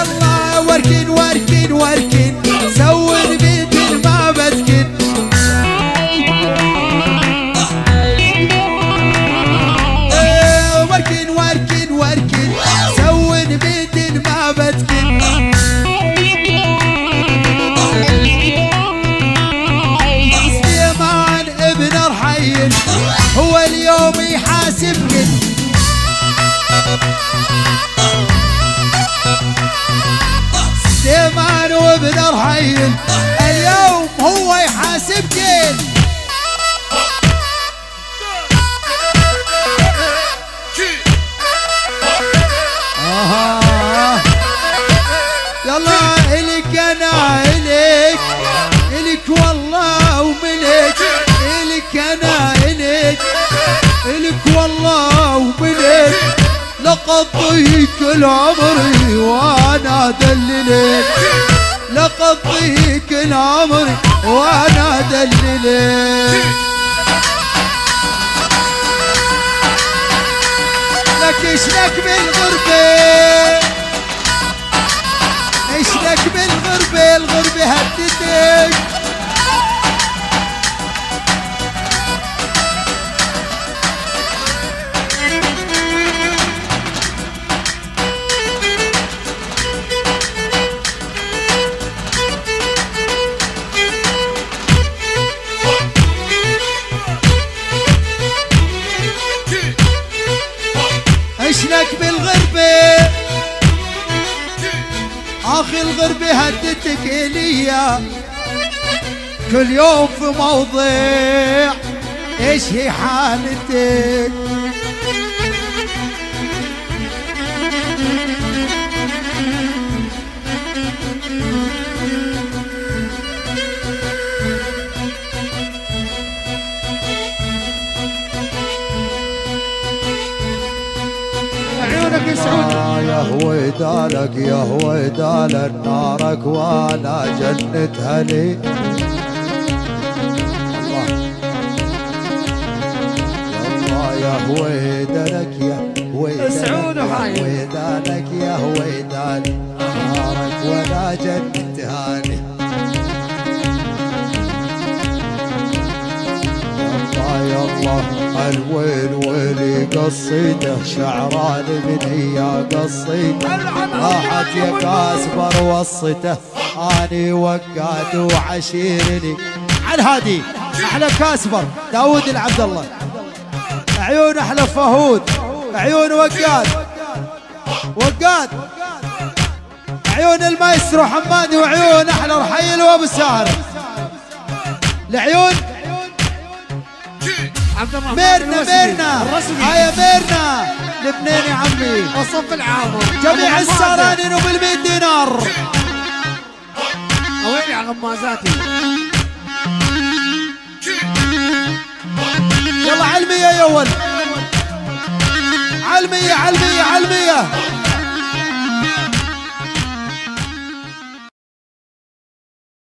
يلا وركن وركن وركن سوي بيت ما بسكن. وركن وركن وركن سوي بيت ما بسكن. سليمان ابن رحيل هو اليوم يحاسبكن. سليمان وابن رحيل اليوم هو يحاسبكن. يلا إلك أنا إلك إلك والله وملك. إلك أنا إلك إلك والله وملك. لقضيك العمري وأنا أدللك. لقضيك العمري وأنا أدللك. لك إشلك بالغربة إشلك بالغربة الغربة هدتك. إشلك بالغربة اخي الغربة هدتك اليا. كل يوم في موضع ايش هي حالتك. عيونك يا سعود. يا هويدالك يا هويدال نارك وانا جنتها لي. الله يا هويدالك يا سعود وحايد. هويدالك يا هويدال نارك وانا جنتها لي. يا الله الويل ويلي قصيده شعران بنية قصيده. راحت يا كاسبر وصته اني وقاد وعشيرني. على الهادي احلى كاسبر داود العبد الله. عيون احلى فهود. عيون وقاد وقاد. عيون المايسترو حمادي. وعيون احلى رحيل وابو ساهر. العيون ميرنا ميرنا هيا ميرنا لبنان يا عمي. وصف العامر جميع السهرانين وبال100 دينار. وين يا غمازاتي. يلا علمية يا ول. علمية علمية علمية.